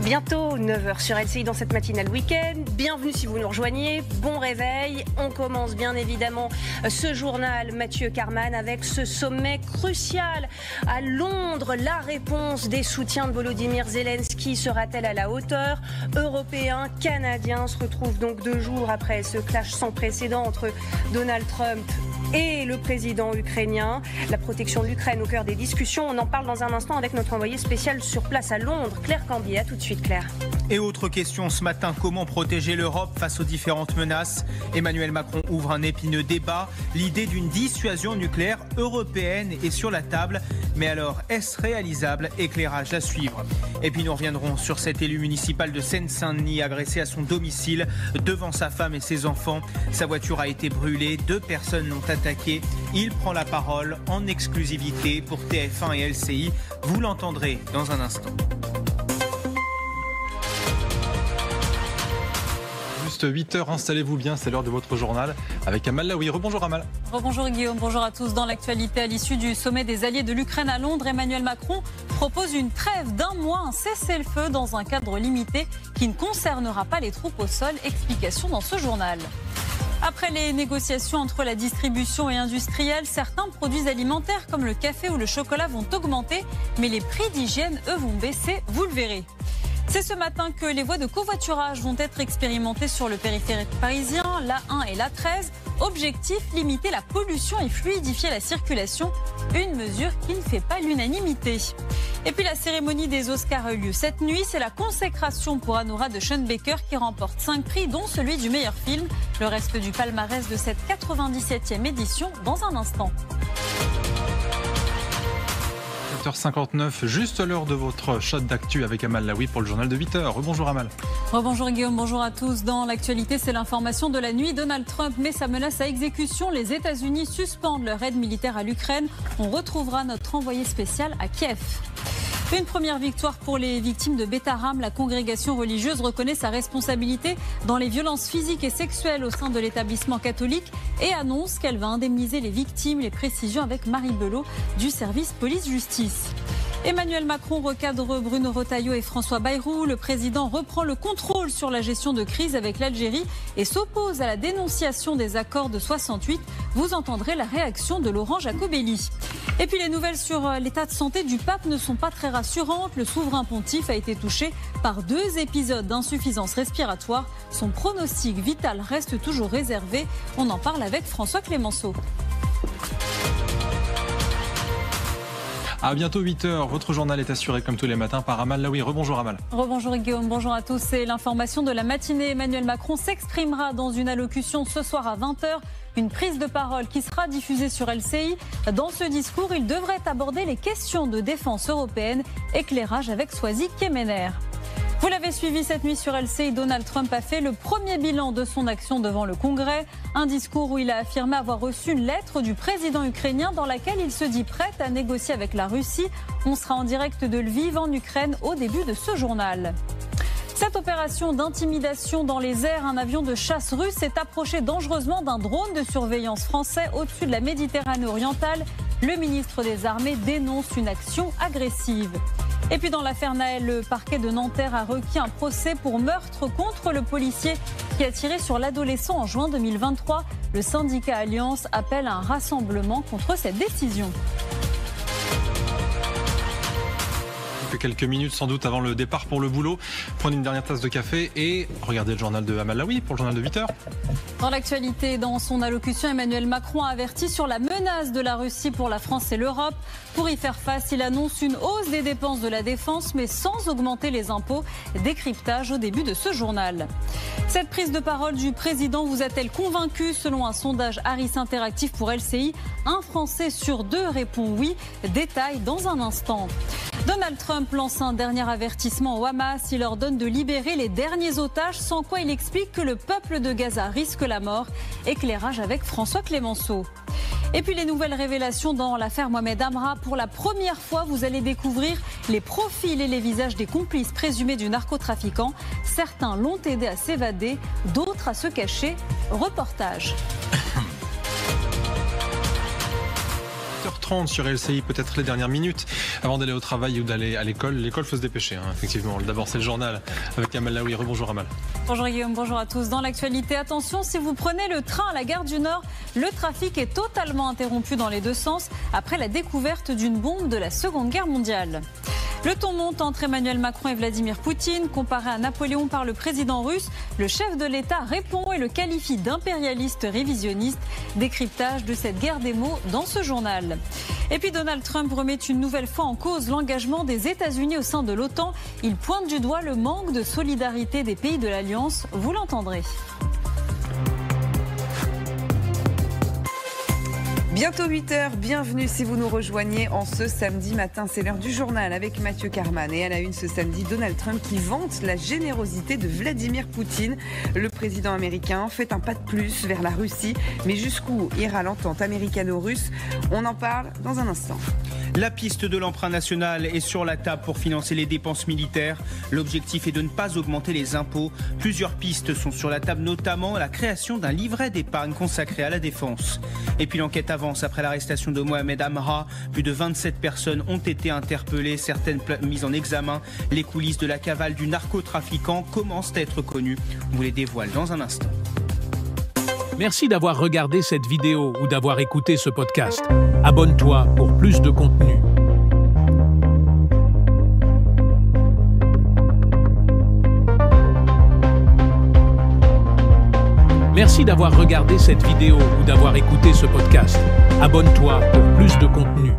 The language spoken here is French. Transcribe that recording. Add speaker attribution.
Speaker 1: Bientôt 9h sur LCI dans cette matinale week-end. Bienvenue si vous nous rejoignez. Bon réveil. On commence bien évidemment ce journal Mathieu Carman avec ce sommet crucial à Londres. La réponse des soutiens de Volodymyr Zelensky sera-t-elle à la hauteur? Européens, Canadiens se retrouvent donc 2 jours après ce clash sans précédent entre Donald Trump et le président ukrainien. La protection de l'Ukraine au cœur des discussions. On en parle dans un instant avec notre envoyé spécial sur place à Londres, Claire Cambier. À tout de suite, Claire.
Speaker 2: Et autre question ce matin, comment protéger l'Europe face aux différentes menaces? Emmanuel Macron ouvre un épineux débat. L'idée d'une dissuasion nucléaire européenne est sur la table. Mais alors, est-ce réalisable? Éclairage à suivre. Et puis nous reviendrons sur cet élu municipal de Seine-Saint-Denis agressé à son domicile devant sa femme et ses enfants. Sa voiture a été brûlée, 2 personnes l'ont attaqué. Il prend la parole en exclusivité pour TF1 et LCI. Vous l'entendrez dans un instant.
Speaker 3: Juste 8h, installez-vous bien, c'est l'heure de votre journal avec Amal Laoui. Rebonjour Amal.
Speaker 4: Rebonjour Guillaume, bonjour à tous. Dans l'actualité, à l'issue du sommet des alliés de l'Ukraine à Londres, Emmanuel Macron propose une trêve d'1 mois, un cessez-le-feu dans un cadre limité qui ne concernera pas les troupes au sol. Explication dans ce journal. Après les négociations entre la distribution et industriels, certains produits alimentaires comme le café ou le chocolat vont augmenter, mais les prix d'hygiène, eux, vont baisser, vous le verrez. C'est ce matin que les voies de covoiturage vont être expérimentées sur le périphérique parisien, l'A1 et l'A13. Objectif, limiter la pollution et fluidifier la circulation. Une mesure qui ne fait pas l'unanimité. Et puis la cérémonie des Oscars a eu lieu cette nuit. C'est la consécration pour Anoura de Sean Baker qui remporte 5 prix, dont celui du meilleur film. Le reste du palmarès de cette 97e édition dans un instant.
Speaker 3: 7h59, juste l'heure de votre shot d'actu avec Amal Laoui pour le journal de 8h. Rebonjour Amal.
Speaker 4: Rebonjour Guillaume, bonjour à tous. Dans l'actualité, c'est l'information de la nuit. Donald Trump met sa menace à exécution. Les États-Unis suspendent leur aide militaire à l'Ukraine. On retrouvera notre envoyé spécial à Kiev. Une première victoire pour les victimes de Beth Haram. La congrégation religieuse reconnaît sa responsabilité dans les violences physiques et sexuelles au sein de l'établissement catholique et annonce qu'elle va indemniser les victimes. Les précisions avec Marie Belot du service police-justice. Emmanuel Macron recadre Bruno Retailleau et François Bayrou. Le président reprend le contrôle sur la gestion de crise avec l'Algérie et s'oppose à la dénonciation des accords de 68. Vous entendrez la réaction de Laurent Jacobelli. Et puis les nouvelles sur l'état de santé du pape ne sont pas très rassurantes. Le souverain pontife a été touché par 2 épisodes d'insuffisance respiratoire. Son pronostic vital reste toujours réservé. On en parle avec François Clémenceau.
Speaker 3: À bientôt 8h, votre journal est assuré comme tous les matins par Amal Laoui. Rebonjour Amal.
Speaker 4: Rebonjour Guillaume, bonjour à tous. C'est l'information de la matinée. Emmanuel Macron s'exprimera dans une allocution ce soir à 20h. Une prise de parole qui sera diffusée sur LCI. Dans ce discours, il devrait aborder les questions de défense européenne. Éclairage avec Soisy Kemener. Vous l'avez suivi cette nuit sur LCI, Donald Trump a fait le premier bilan de son action devant le Congrès. Un discours où il a affirmé avoir reçu une lettre du président ukrainien dans laquelle il se dit prêt à négocier avec la Russie. On sera en direct de Lviv en Ukraine au début de ce journal. Cette opération d'intimidation dans les airs, un avion de chasse russe s'est approché dangereusement d'un drone de surveillance français au-dessus de la Méditerranée orientale. Le ministre des Armées dénonce une action agressive. Et puis dans l'affaire Naël, le parquet de Nanterre a requis un procès pour meurtre contre le policier qui a tiré sur l'adolescent en juin 2023. Le syndicat Alliance appelle à un rassemblement contre cette décision.
Speaker 3: Quelques minutes sans doute avant le départ pour le boulot. Prenez une dernière tasse de café et regardez le journal de Amal Laoui pour le journal de 8h.
Speaker 4: Dans l'actualité, dans son allocution, Emmanuel Macron a averti sur la menace de la Russie pour la France et l'Europe. Pour y faire face, il annonce une hausse des dépenses de la défense, mais sans augmenter les impôts. Décryptage au début de ce journal. Cette prise de parole du président vous a-t-elle convaincu? Selon un sondage Harris Interactif pour LCI, 1 Français sur 2 répond oui. Détail dans un instant. Donald Trump lance un dernier avertissement au Hamas. Il ordonne de libérer les derniers otages, sans quoi il explique que le peuple de Gaza risque la mort. Éclairage avec François Clémenceau. Et puis les nouvelles révélations dans l'affaire Mohamed Amra. Pour la première fois, vous allez découvrir les profils et les visages des complices présumés du narcotrafiquant. Certains l'ont aidé à s'évader, d'autres à se cacher. Reportage.
Speaker 3: 8h30 sur LCI, peut-être les dernières minutes avant d'aller au travail ou d'aller à l'école. L'école, faut se dépêcher, effectivement. D'abord, c'est le journal avec Amal Laoui. Rebonjour Amal.
Speaker 4: Bonjour Guillaume, bonjour à tous. Dans l'actualité, attention, si vous prenez le train à la gare du Nord, le trafic est totalement interrompu dans les deux sens après la découverte d'une bombe de la Seconde Guerre mondiale. Le ton monte entre Emmanuel Macron et Vladimir Poutine. Comparé à Napoléon par le président russe, le chef de l'État répond et le qualifie d'impérialiste révisionniste. Décryptage de cette guerre des mots dans ce journal. Et puis Donald Trump remet une nouvelle fois en cause l'engagement des États-Unis au sein de l'OTAN. Il pointe du doigt le manque de solidarité des pays de l'Alliance. Vous l'entendrez.
Speaker 5: Bientôt 8h, bienvenue si vous nous rejoignez en ce samedi matin. C'est l'heure du journal avec Mathieu Carman. Et à la une ce samedi, Donald Trump qui vante la générosité de Vladimir Poutine. Le président américain fait un pas de plus vers la Russie. Mais jusqu'où ira l'entente américano-russe? On en parle dans un instant.
Speaker 2: La piste de l'emprunt national est sur la table pour financer les dépenses militaires. L'objectif est de ne pas augmenter les impôts. Plusieurs pistes sont sur la table, notamment la création d'un livret d'épargne consacré à la défense. Et puis l'enquête avance après l'arrestation de Mohamed Amra. Plus de 27 personnes ont été interpellées, certaines mises en examen. Les coulisses de la cavale du narcotrafiquant commencent à être connues. On vous les dévoile dans un instant.
Speaker 6: Merci d'avoir regardé cette vidéo ou d'avoir écouté ce podcast. Abonne-toi pour plus de contenu. Merci d'avoir regardé cette vidéo ou d'avoir écouté ce podcast. Abonne-toi pour plus de contenu.